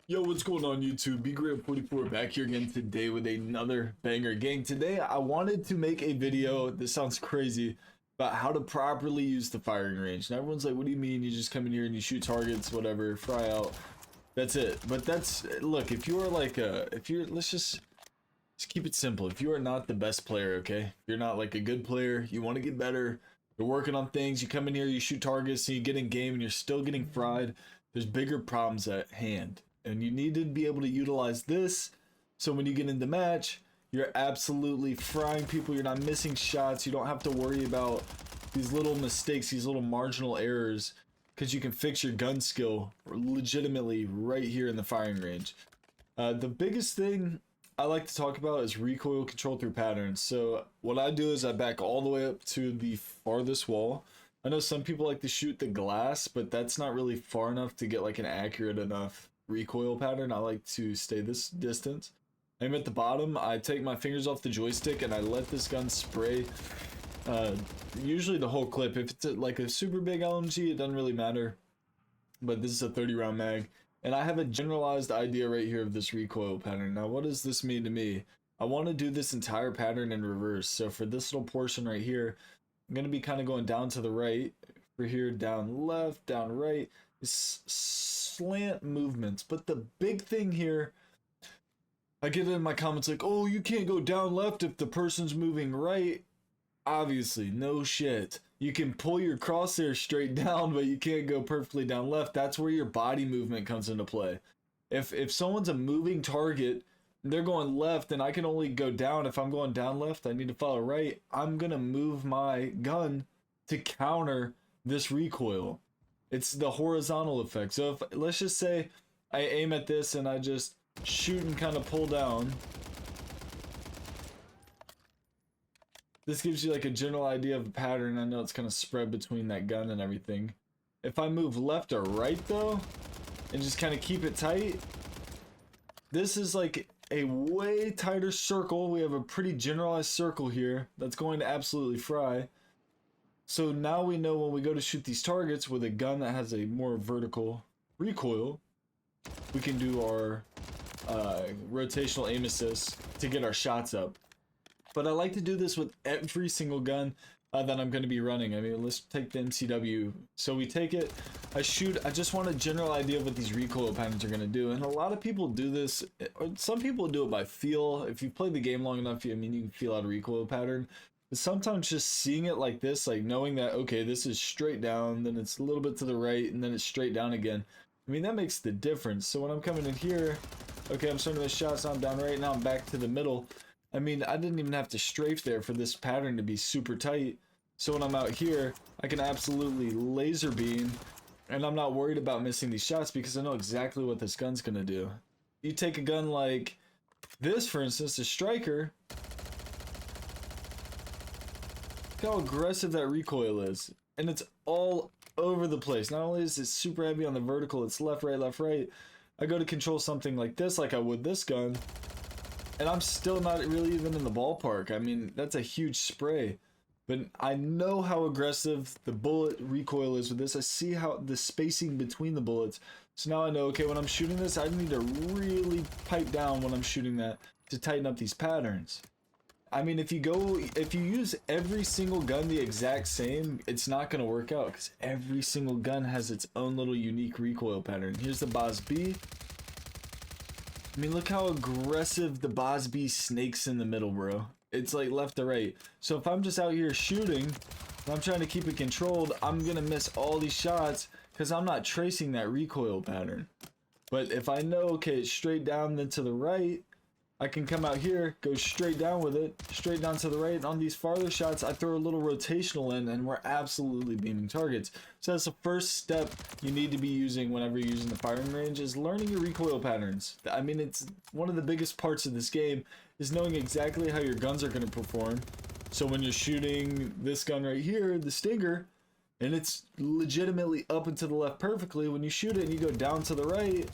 Yo, what's going on YouTube? BGrant44 back here again today with another banger. Gang, today I wanted to make a video, this sounds crazy, about how to properly use the firing range. Now everyone's like, what do you mean? You just come in here and you shoot targets, whatever, fry out. That's it. But that's, look, if you're like let's just keep it simple. If you are not the best player, okay? If you're not like a good player, you want to get better, you're working on things, you come in here, you shoot targets, and you get in game and you're still getting fried, there's bigger problems at hand. And you need to be able to utilize this so when you get into match, you're absolutely frying people, you're not missing shots, you don't have to worry about these little mistakes, these little marginal errors, because you can fix your gun skill legitimately right here in the firing range. The biggest thing I like to talk about is recoil control through patterns. So what I do is I back all the way up to the farthest wall. I know some people like to shoot the glass, but that's not really far enough to get like an accurate enough recoil pattern. I like to stay this distance. I'm at the bottom, I take my fingers off the joystick and I let this gun spray usually the whole clip. If it's like a super big LMG, it doesn't really matter, but this is a 30 round mag and I have a generalized idea right here of this recoil pattern. Now what does this mean to me? I want to do this entire pattern in reverse. So for this little portion right here, I'm going to be kind of going down to the right, for here down left, down right, slant movements. But the big thing here, I get it in my comments like, oh, you can't go down left if the person's moving right. Obviously, no shit. You can pull your crosshair straight down, but you can't go perfectly down left. That's where your body movement comes into play. If someone's a moving target, they're going left and I can only go down. If I'm going down left, I need to follow right. I'm gonna move my gun to counter this recoil. It's the horizontal effect. So if, let's just say I aim at this and I just shoot and kind of pull down. This gives you like a general idea of a pattern. I know it's kind of spread between that gun and everything. If I move left or right though, and just kind of keep it tight, this is like a way tighter circle. We have a pretty generalized circle here that's going to absolutely fry. So now we know when we go to shoot these targets with a gun that has a more vertical recoil, we can do our rotational aim assist to get our shots up. But I like to do this with every single gun that I'm going to be running. I mean, let's take the MCW. So we take it, I shoot, I just want a general idea of what these recoil patterns are going to do. And a lot of people do this, or some people do it by feel. If you've played the game long enough, I mean, you can feel out a recoil pattern. But sometimes just seeing it like this, like knowing that, okay, this is straight down, then it's a little bit to the right, and then it's straight down again. I mean, that makes the difference. So when I'm coming in here, okay, I'm starting to miss shots, now I'm down right, now I'm back to the middle. I mean, I didn't even have to strafe there for this pattern to be super tight. So when I'm out here, I can absolutely laser beam, and I'm not worried about missing these shots because I know exactly what this gun's gonna do. You take a gun like this, for instance, the striker, look how aggressive that recoil is. And it's all over the place. Not only is it super heavy on the vertical, it's left, right, left, right. I go to control something like this, like I would this gun, and I'm still not really even in the ballpark. I mean, that's a huge spray. But I know how aggressive the bullet recoil is with this. I see how the spacing between the bullets. So now I know, okay, when I'm shooting this, I need to really pipe down when I'm shooting that to tighten up these patterns. I mean, if you use every single gun the exact same, it's not going to work out because every single gun has its own little unique recoil pattern. Here's the Boss B. I mean, look how aggressive the Boss B snakes in the middle, bro. It's like left to right. So if I'm just out here shooting and I'm trying to keep it controlled, I'm gonna miss all these shots because I'm not tracing that recoil pattern. But if I know, okay, it's straight down then to the right, I can come out here, go straight down with it, straight down to the right, and on these farther shots I throw a little rotational in and we're absolutely beaming targets. So that's the first step you need to be using whenever you're using the firing range, is learning your recoil patterns. I mean, it's one of the biggest parts of this game is knowing exactly how your guns are going to perform. So when you're shooting this gun right here, the Stinger, and it's legitimately up and to the left perfectly, when you shoot it and you go down to the right,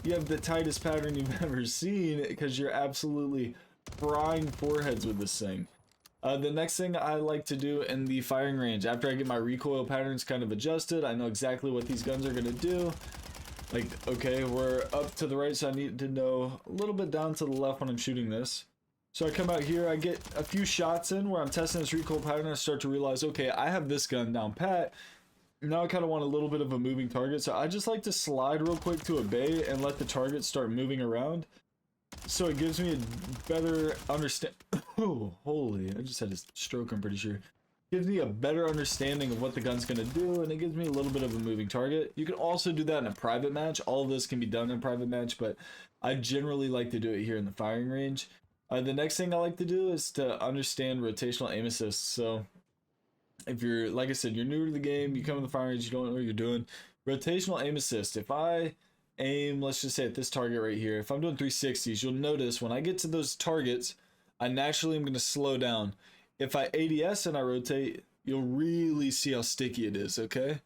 you have the tightest pattern you've ever seen because you're absolutely frying foreheads with this thing. The next thing I like to do in the firing range, after I get my recoil patterns kind of adjusted, I know exactly what these guns are going to do, Like, okay, we're up to the right, so I need to know a little bit down to the left when I'm shooting this. So I come out here, I get a few shots in where I'm testing this recoil pattern. I start to realize, okay, I have this gun down pat. Now I kind of want a little bit of a moving target. So I just like to slide real quick to a bay and let the target start moving around. So it gives me a better understand. Oh, holy, I just had a stroke, I'm pretty sure. Gives me a better understanding of what the gun's gonna do, and it gives me a little bit of a moving target. You can also do that in a private match. All of this can be done in a private match, but I generally like to do it here in the firing range. The next thing I like to do is to understand rotational aim assist. So if you're, like I said, you're new to the game, you come in the firing range, you don't know what you're doing. Rotational aim assist. If I aim, let's just say at this target right here, if I'm doing 360s, you'll notice when I get to those targets, I naturally am going to slow down. If I ADS and I rotate, you'll really see how sticky it is, okay?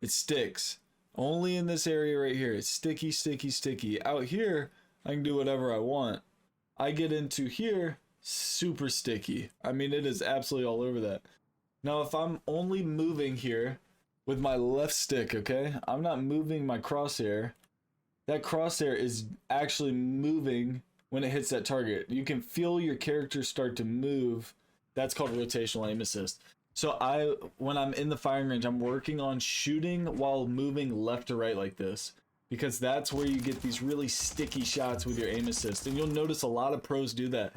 It sticks. Only in this area right here. It's sticky, sticky, sticky. Out here, I can do whatever I want. I get into here, super sticky. I mean, it is absolutely all over that. Now, if I'm only moving here with my left stick, okay? I'm not moving my crosshair. That crosshair is actually moving when it hits that target. You can feel your character start to move. That's called rotational aim assist. So when I'm in the firing range, I'm working on shooting while moving left to right like this, because that's where you get these really sticky shots with your aim assist. And you'll notice a lot of pros do that.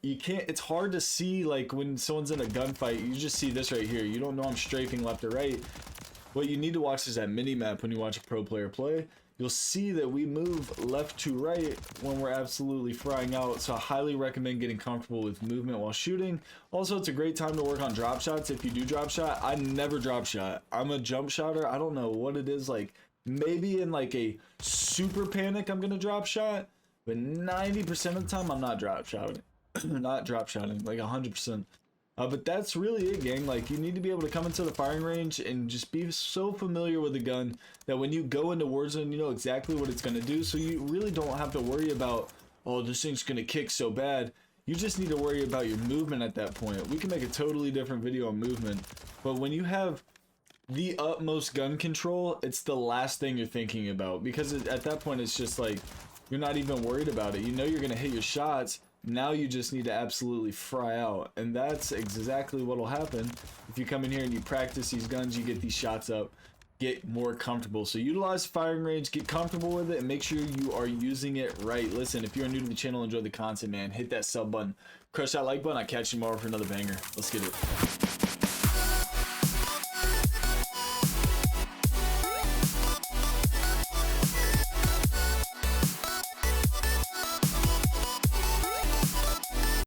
You can't, it's hard to see, like when someone's in a gunfight, you just see this right here. You don't know I'm strafing left or right. What you need to watch is that mini map when you watch a pro player play. You'll see that we move left to right when we're absolutely frying out. So I highly recommend getting comfortable with movement while shooting. Also, it's a great time to work on drop shots. If you do drop shot, I never drop shot. I'm a jump shotter. I don't know what it is. Like maybe in like a super panic, I'm going to drop shot. But 90% of the time, I'm not drop shotting. Not drop shotting, like 100%. But that's really it, gang. Like, you need to be able to come into the firing range and just be so familiar with the gun that when you go into Warzone, you know exactly what it's going to do. So you really don't have to worry about, oh, this thing's going to kick so bad. You just need to worry about your movement at that point. We can make a totally different video on movement. But when you have the utmost gun control, it's the last thing you're thinking about. Because at that point, it's just like, you're not even worried about it. You know you're going to hit your shots. Now you just need to absolutely fry out, and that's exactly what will happen if you come in here and you practice these guns. You get these shots up, get more comfortable. So utilize firing range, get comfortable with it, and make sure you are using it right. Listen, if you're new to the channel, enjoy the content, man, hit that sub button, crush that like button. I'll catch you tomorrow for another banger. Let's get it.